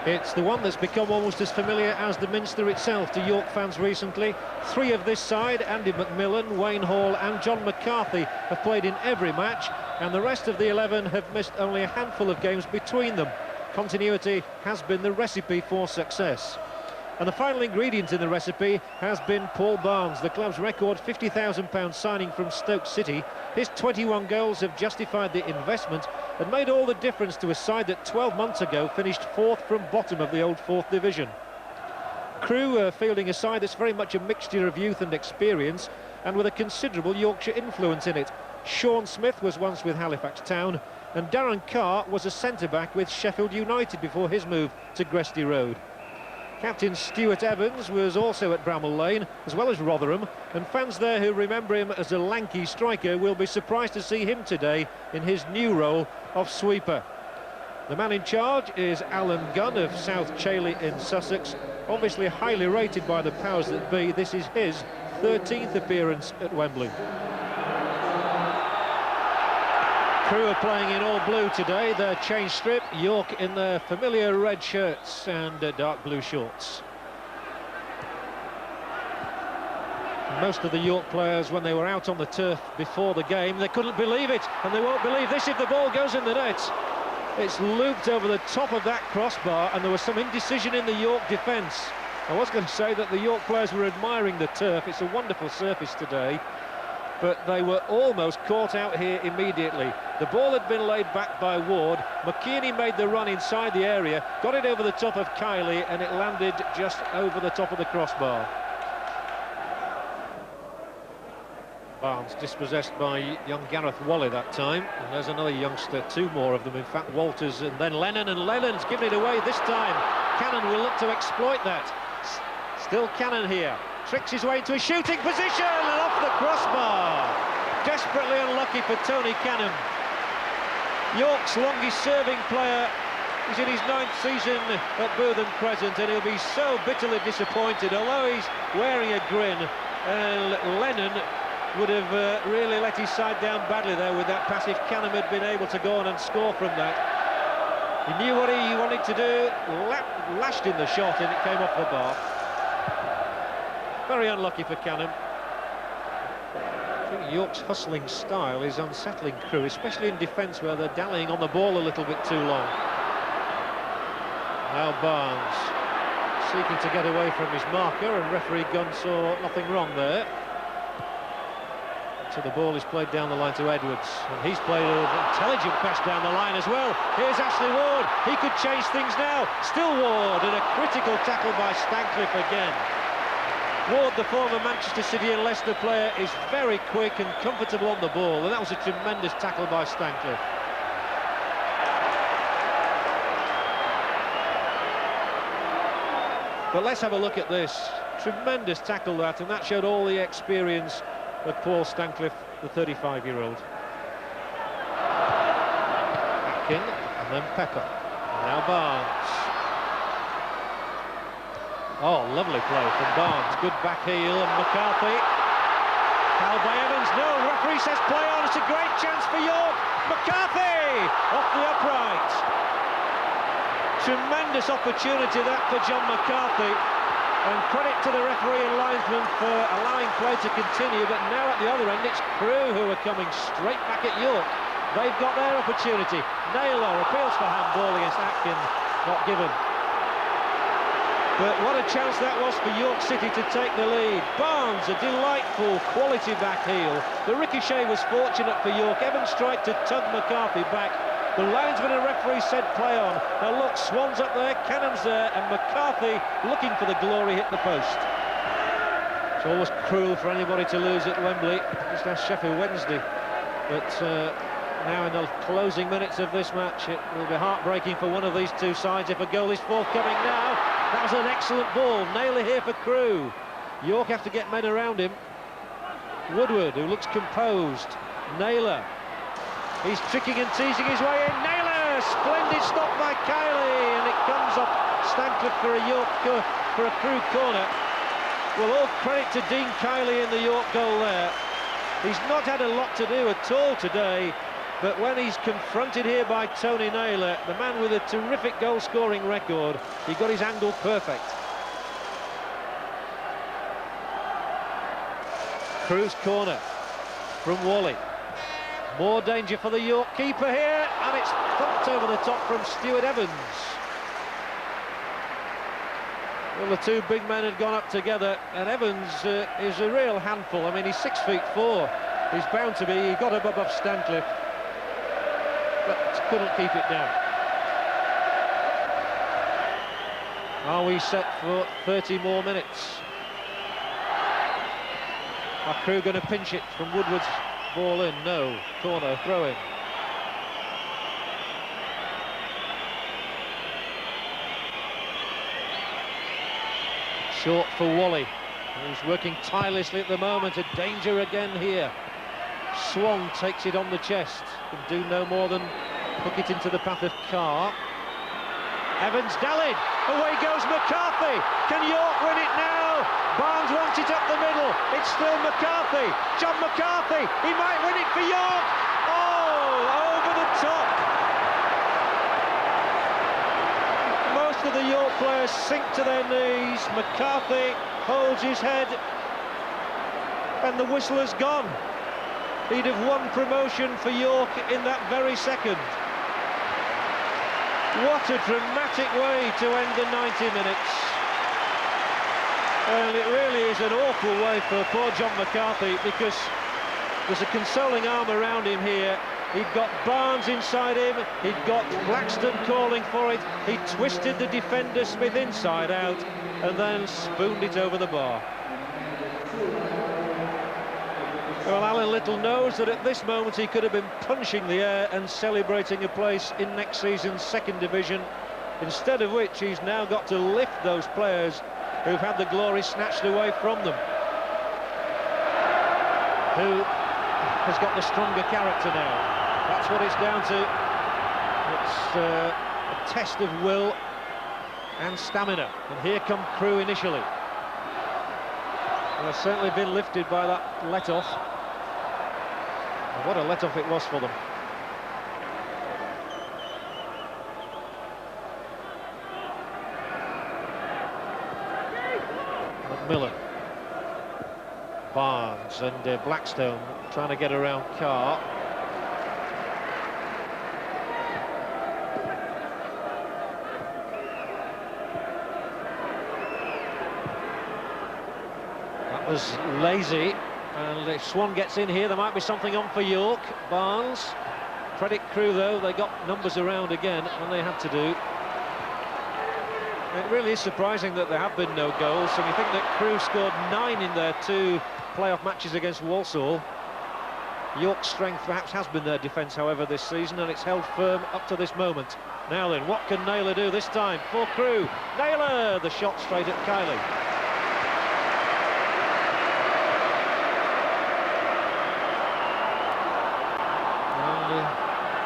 It's the one that's become almost as familiar as the Minster itself to York fans recently. Three of this side, Andy McMillan, Wayne Hall and John McCarthy, have played in every match, and the rest of the 11 have missed only a handful of games between them. Continuity has been the recipe for success. And the final ingredient in the recipe has been Paul Barnes, the club's record £50,000 signing from Stoke City. His 21 goals have justified the investment and made all the difference to a side that 12 months ago finished fourth from bottom of the old fourth division. Crewe are fielding a side that's very much a mixture of youth and experience, and with a considerable Yorkshire influence in it. Sean Smith was once with Halifax Town, and Darren Carr was a centre-back with Sheffield United before his move to Gresty Road. Captain Stuart Evans was also at Bramall Lane, as well as Rotherham, and fans there who remember him as a lanky striker will be surprised to see him today in his new role of sweeper. The man in charge is Alan Gunn of South Chailey in Sussex, obviously highly rated by the powers that be. This is his 13th appearance at Wembley. Crewe are playing in all blue today, their change strip. York in their familiar red shirts and dark blue shorts. Most of the York players, when they were out on the turf before the game, they couldn't believe it, and they won't believe this if the ball goes in the net. It's looped over the top of that crossbar, and there was some indecision in the York defence. I was going to say that the York players were admiring the turf. It's a wonderful surface today, but they were almost caught out here immediately. The ball had been laid back by Ward. McKinney made the run inside the area, got it over the top of Kiley, and it landed just over the top of the crossbar. Barnes dispossessed by young Gareth Wally that time, and there's another youngster, two more of them, in fact, Walters and then Lennon, and Lennon's given it away this time. Cannon will look to exploit that. Still Cannon here, tricks his way into a shooting position and off the crossbar. Desperately unlucky for Tony Cannon. York's longest serving player is in his 9th season at Bootham Crescent, and he'll be so bitterly disappointed, although he's wearing a grin. And Lennon would have really let his side down badly there with that pass if Cannon had been able to go on and score from that. He knew what he wanted to do, lashed in the shot, and it came off the bar. Very unlucky for Cannon. I think York's hustling style is unsettling Crewe, especially in defence where they're dallying on the ball a little bit too long. Now Barnes seeking to get away from his marker, and referee Gunn saw nothing wrong there. So the ball is played down the line to Edwards, and he's played an intelligent pass down the line as well. Here's Ashley Ward, he could change things now. Still Ward, and a critical tackle by Stancliffe again. Ward, the former Manchester City and Leicester player, is very quick and comfortable on the ball, and that was a tremendous tackle by Stancliffe. But let's have a look at this. Tremendous tackle that, and that showed all the experience of Paul Stancliffe, the 35-year-old. Atkin, and then Pepper. And now Barnes. Oh, lovely play from Barnes. Good back heel, and McCarthy. Fouled by Evans. No, referee says play on. It's a great chance for York. McCarthy off the upright. Tremendous opportunity that for John McCarthy. And credit to the referee and linesman for allowing play to continue, but now at the other end it's Crewe who are coming straight back at York. They've got their opportunity. Naylor appeals for handball against Atkin, not given. But what a chance that was for York City to take the lead. Barnes, a delightful quality back heel. The ricochet was fortunate for York. Evans tried to tug McCarthy back. The linesman and referee said play on. Now look, Swan's up there, Cannon's there, and McCarthy looking for the glory hit the post. It's always cruel for anybody to lose at Wembley, just as Sheffield Wednesday. But now in the closing minutes of this match, it will be heartbreaking for one of these two sides if a goal is forthcoming now. That was an excellent ball. Naylor here for Crewe. York have to get men around him. Woodward, who looks composed. Naylor. He's tricking and teasing his way in. Naylor! Splendid stop by Kiley, and it comes off Stancliffe for a Crewe corner. Well, all credit to Dean Kiley in the York goal there. He's not had a lot to do at all today, But when he's confronted here by Tony Naylor, the man with a terrific goal-scoring record, he got his angle perfect. Crewe's corner from Wally. More danger for the York keeper here, and it's thumped over the top from Stuart Evans. Well, the two big men had gone up together, and Evans is a real handful. I mean, he's 6'4". He's bound to be. He got up above Stancliffe, but couldn't keep it down. Are we set for 30 more minutes? Are Crewe going to pinch it from Woodward's ball in? No. Corner, throw in. Short for Wally, who's working tirelessly at the moment. A danger again here. Swan takes it on the chest, can do no more than hook it into the path of Carr. Evans dallied, away goes McCarthy. Can York win it now? Barnes wants it up the middle. It's still McCarthy. John McCarthy, he might win it for York. Oh, over the top. Most of the York players sink to their knees. McCarthy holds his head, and the whistle has gone. He'd have won promotion for York in that very second. What a dramatic way to end the 90 minutes. And it really is an awful way for poor John McCarthy, because there's a consoling arm around him here. He'd got Barnes inside him, he'd got Blackstone calling for it, he twisted the defender Smith inside out, and then spooned it over the bar. Well, Alan Little knows that at this moment he could have been punching the air and celebrating a place in next season's second division, instead of which he's now got to lift those players who've had the glory snatched away from them. Who has got the stronger character now? That's what it's down to. It's a test of will and stamina. And here come Crewe initially. They've certainly been lifted by that let-off. What a let-off it was for them. McMillan. Barnes and Blackstone trying to get around Carr. That was lazy, and if Swan gets in here, there might be something on for York. Barnes. Credit Crewe, though, they got numbers around again, and they had to do. It really is surprising that there have been no goals, and you think that Crewe scored 9 in their 2 playoff matches against Walsall. York's strength perhaps has been their defence, however, this season, and it's held firm up to this moment. Now then, what can Naylor do this time for Crewe? Naylor, the shot straight at Kiley.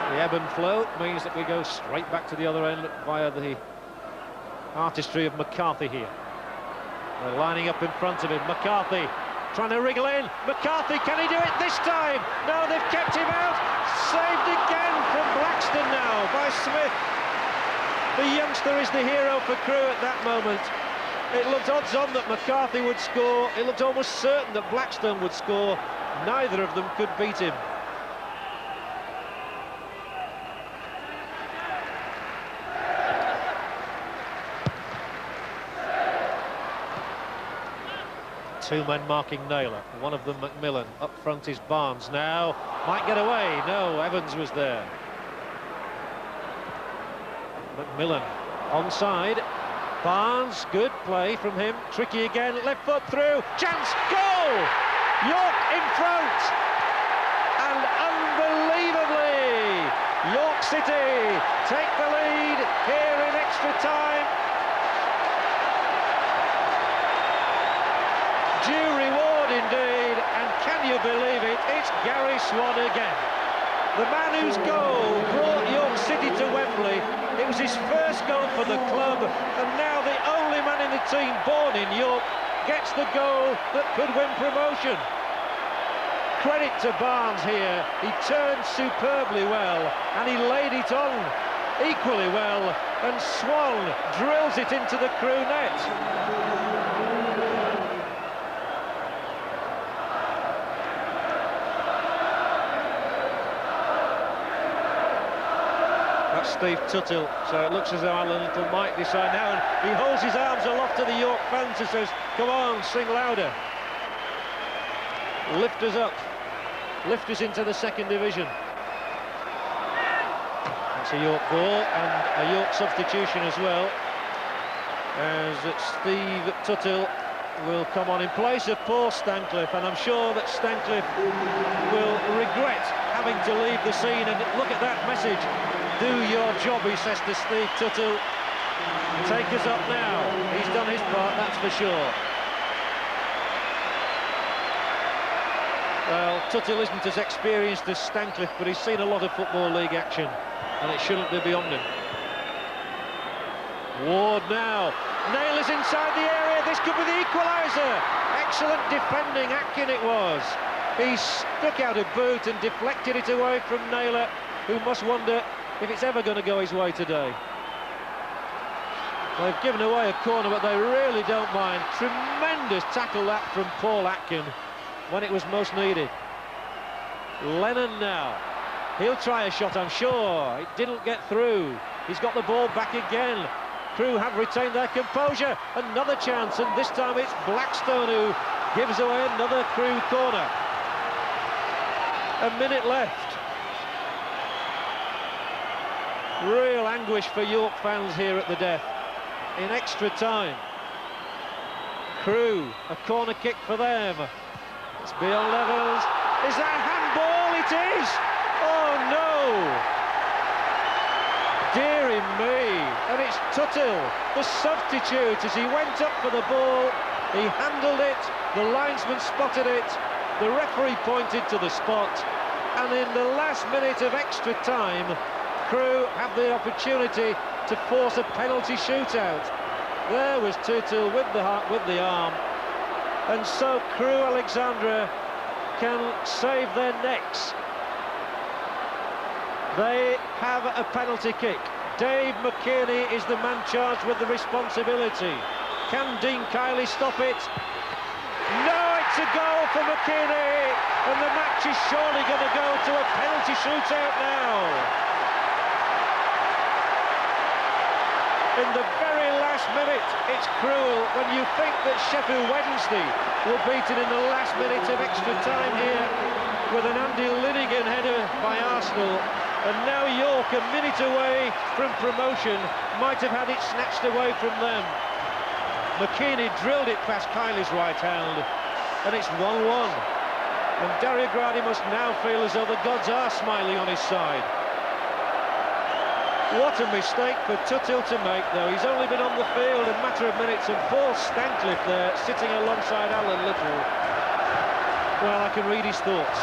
The ebb and flow means that we go straight back to the other end via the artistry of McCarthy here. They're lining up in front of him. McCarthy trying to wriggle in. McCarthy, can he do it this time? No, they've kept him out. Saved again from Blackstone now by Smith. The youngster is the hero for Crewe at that moment. It looked odds on that McCarthy would score. It looked almost certain that Blackstone would score. Neither of them could beat him. Two men marking Naylor, one of them McMillan. Up front is Barnes now, might get away. No, Evans was there. McMillan onside. Barnes, good play from him. Tricky again, left foot through, chance, goal! York in front, and unbelievably, York City take the lead here in extra time. Due reward indeed, and can you believe it, it's Gary Swan again. The man whose goal brought York City to Wembley. It was his first goal for the club, and now the only man in the team born in York gets the goal that could win promotion. credit to Barnes here. He turned superbly well, and he laid it on equally well, and Swan drills it into the Crewe net. That's Steve Tuthill, so it looks as though Alan Little might decide now, and he holds his arms aloft to the York fans and says, come on, sing louder. Lift us up, lift us into the second division. It's a York ball and a York substitution as well, as Steve Tuthill will come on in place of Paul Stancliffe, and I'm sure that Stancliffe will regret having to leave the scene. And look at that message, do your job, he says to Steve Tuthill. Take us up now. He's done his part, that's for sure. Well, Tuthill isn't as experienced as Stancliffe, but he's seen a lot of Football League action, and it shouldn't be beyond him. Ward now. Naylor's inside the area. This could be the equaliser. Excellent defending, Atkin it was. He stuck out a boot and deflected it away from Naylor, who must wonder if it's ever going to go his way today. They've given away a corner, but they really don't mind. Tremendous tackle that from Paul Atkin when it was most needed. Lennon now. He'll try a shot, I'm sure. It didn't get through. He's got the ball back again. Crewe have retained their composure. Another chance, and this time it's Blackstone who gives away another Crewe corner. A minute left. Real anguish for York fans here at the death. In extra time. Crewe, a corner kick for them. It's beyond levels. Is that handball? It is! Oh no! Dearie me! And it's Tuthill, the substitute, as he went up for the ball. He handled it, the linesman spotted it, the referee pointed to the spot, and in the last minute of extra time, Crewe have the opportunity to force a penalty shootout. There was Tuthill with the arm, and so Crewe Alexandra can save their necks. They have a penalty kick. Dave McKinney is the man charged with the responsibility. Can Dean Kiley stop it? No, it's a goal for McKinney, and the match is surely going to go to a penalty shootout now. In the very last minute, it's cruel when you think that Sheffield Wednesday were beaten in the last minute of extra time here with an Andy Linnigan header by Arsenal. And now York, a minute away from promotion, might have had it snatched away from them. McKinney drilled it past Kiley's right hand, and it's 1-1. And Dario Gradi must now feel as though the gods are smiling on his side. What a mistake for Tuthill to make, though. He's only been on the field a matter of minutes, and Paul Stancliffe there, sitting alongside Alan Little. Well, I can read his thoughts.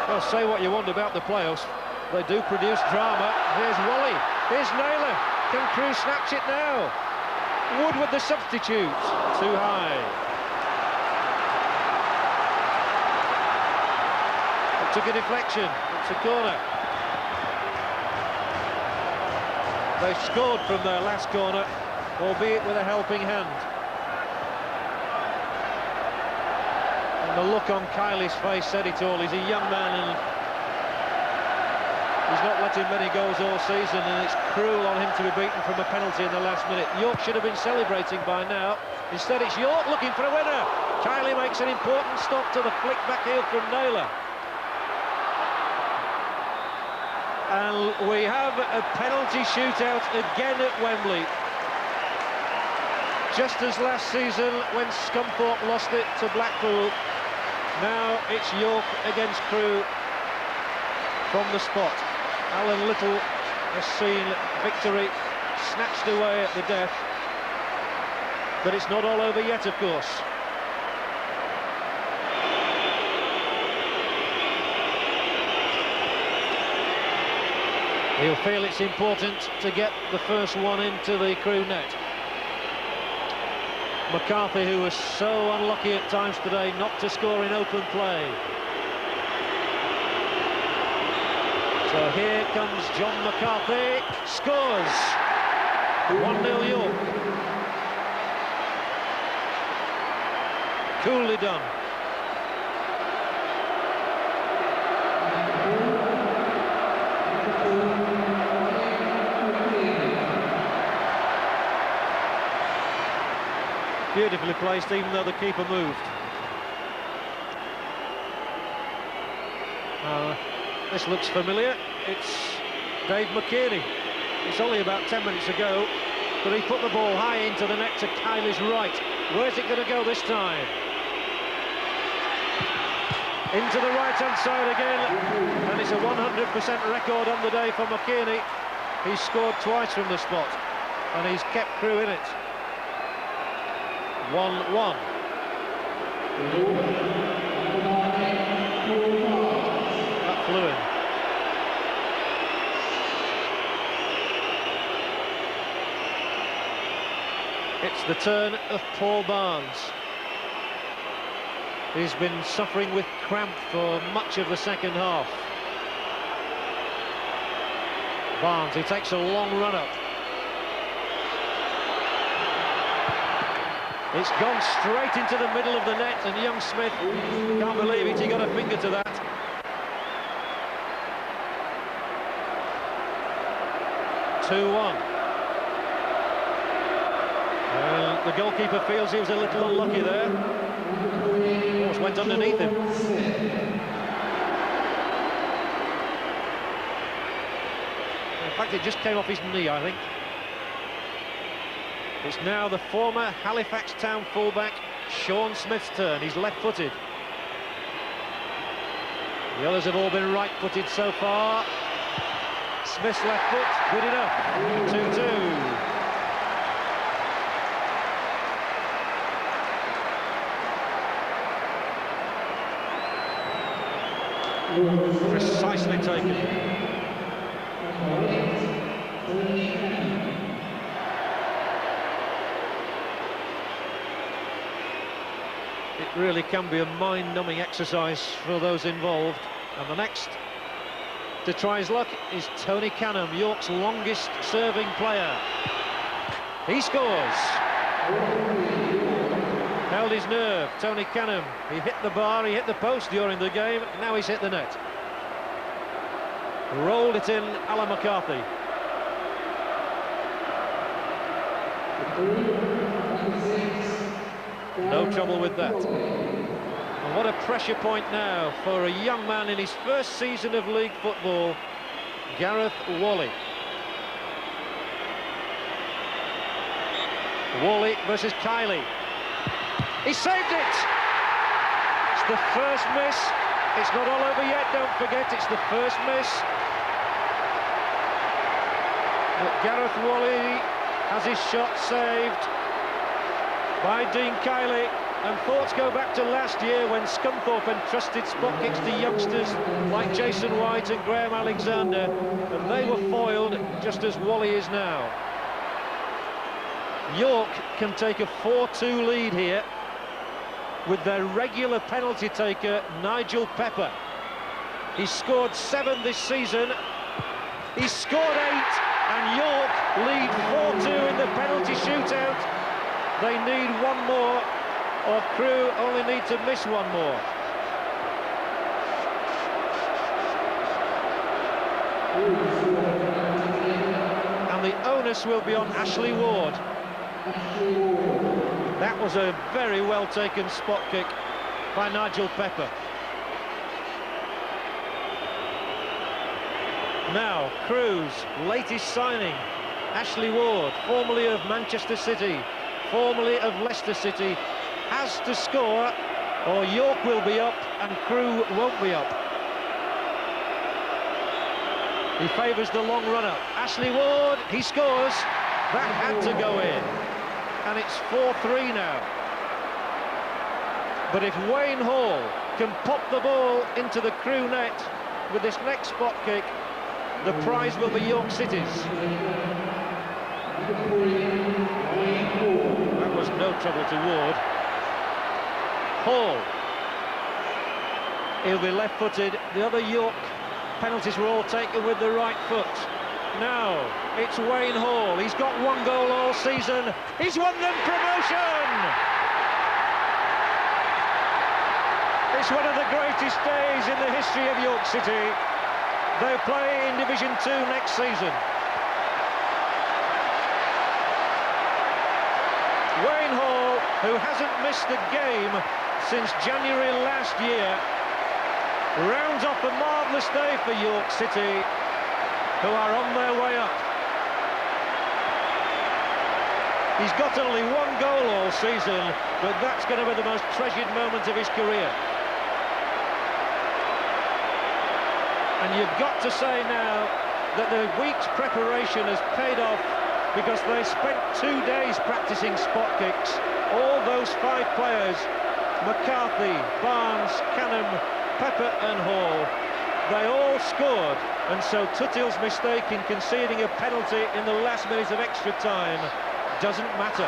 Well, say what you want about the playoffs, they do produce drama. Here's Wally, here's Naylor. Can Crewe snatch it now? Wood with the substitute, too high. It took a deflection, it's a corner. They scored from their last corner, albeit with a helping hand. And the look on Kiley's face said it all. He's a young man and he's not let in many goals all season, and it's cruel on him to be beaten from a penalty in the last minute. York should have been celebrating by now. Instead, it's York looking for a winner. Kiley makes an important stop to the flick back heel from Naylor. And we have a penalty shootout again at Wembley. Just as last season when Scunthorpe lost it to Blackpool, now it's York against Crewe from the spot. Alan Little has seen victory snatched away at the death, but it's not all over yet, of course. He'll feel it's important to get the first one into the Crewe net. McCarthy, who was so unlucky at times today not to score in open play. So here comes John McCarthy, scores! 1-0 York. Coolly done. Beautifully placed, even though the keeper moved. This looks familiar. It's Dave McKierney. It's only about 10 minutes ago, but he put the ball high into the net to Kiley's right. Where's it going to go this time? Into the right-hand side again, and it's a 100% record on the day for McKierney. He's scored twice from the spot, and he's kept Crewe in it. 1-1. That flew in. It's the turn of Paul Barnes. He's been suffering with cramp for much of the second half. Barnes, he takes a long run up. It's gone straight into the middle of the net, and young Smith can't believe it, he got a finger to that. The goalkeeper feels he was a little unlucky there. Almost went underneath him. In fact, it just came off his knee, I think. It's now the former Halifax Town fullback Sean Smith's turn. He's left-footed. The others have all been right-footed so far. Smith's left foot, good enough. 2-2. Precisely taken. It really can be a mind-numbing exercise for those involved. And the next to try his luck is Tony Canham, York's longest serving player. He scores. Held his nerve, Tony Canham. He hit the bar, he hit the post during the game, now he's hit the net. Rolled it in, Alan McCarthy. No trouble with that. And what a pressure point now for a young man in his first season of league football, Gareth Whalley. Whalley versus Kiley. He saved it! It's the first miss. It's not all over yet, don't forget, it's the first miss. But Gareth Whalley has his shot saved by Dean Kiley. And thoughts go back to last year when Scunthorpe entrusted spot kicks to youngsters like Jason White and Graham Alexander, and they were foiled just as Whalley is now. York can take a 4-2 lead here with their regular penalty taker, Nigel Pepper. He's scored 7 this season. He's scored 8, and York lead 4-2 in the penalty shootout. They need one more, or Crewe only need to miss one more. And the onus will be on Ashley Ward. That was a very well taken spot kick by Nigel Pepper. Now, Crewe's latest signing, Ashley Ward, formerly of Manchester City, formerly of Leicester City, has to score or York will be up and Crewe won't be up. He favours the long runner. Ashley Ward, he scores. That had to go in. And it's 4-3 now. But if Wayne Hall can pop the ball into the Crewe net with this next spot kick, the prize will be York City's. That was no trouble to Ward. Hall. He'll be left-footed. The other York penalties were all taken with the right foot. Now, it's Wayne Hall. He's got 1 goal all season. He's won them promotion! It's one of the greatest days in the history of York City. They'll play in Division 2 next season. Wayne Hall, who hasn't missed a game since January last year, rounds off a marvellous day for York City, who are on their way up. He's got only 1 goal all season, but that's going to be the most treasured moment of his career. And you've got to say now that the week's preparation has paid off, because they spent 2 days practicing spot kicks. All those 5 players, McCarthy, Barnes, Canham, Pepper and Hall, they all scored, and so Tutil's mistake in conceding a penalty in the last minute of extra time doesn't matter.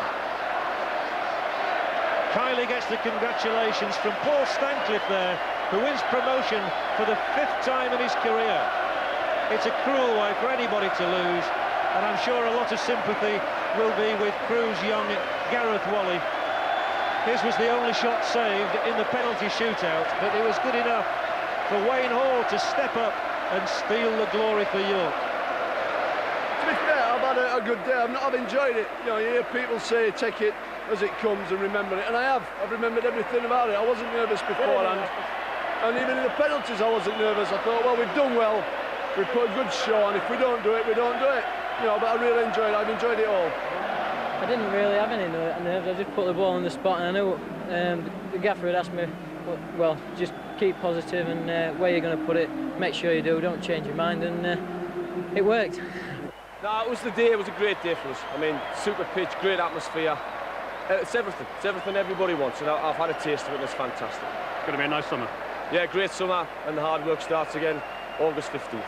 Kiley gets the congratulations from Paul Stancliffe there, who wins promotion for the 5th time in his career. It's a cruel way for anybody to lose, and I'm sure a lot of sympathy will be with Crewe's young Gareth Wally. His was the only shot saved in the penalty shootout, but it was good enough for Wayne Hall to step up and steal the glory for York. To be fair, I've had a good day. I've enjoyed it. You know, you hear people say take it as it comes and remember it, and I have. I've remembered everything about it. I wasn't nervous beforehand, and even in the penalties I wasn't nervous. I thought, well, we've done well, we've put a good show, and if we don't do it, we don't do it. You know, but I really enjoyed it. I've enjoyed it all. I didn't really have any nerves. I just put the ball on the spot, and I knew the gaffer had asked me, well, just keep positive, and where you're going to put it, make sure you do, don't change your mind, and it worked. No, it was the day. It was a great day for us. I mean, super pitch, great atmosphere. It's everything. It's everything everybody wants, and I've had a taste of it, and it's fantastic. It's going to be a nice summer. Yeah, great summer, and the hard work starts again August 15th.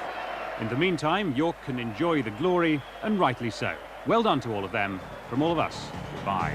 In the meantime, York can enjoy the glory, and rightly so. Well done to all of them. From all of us, goodbye.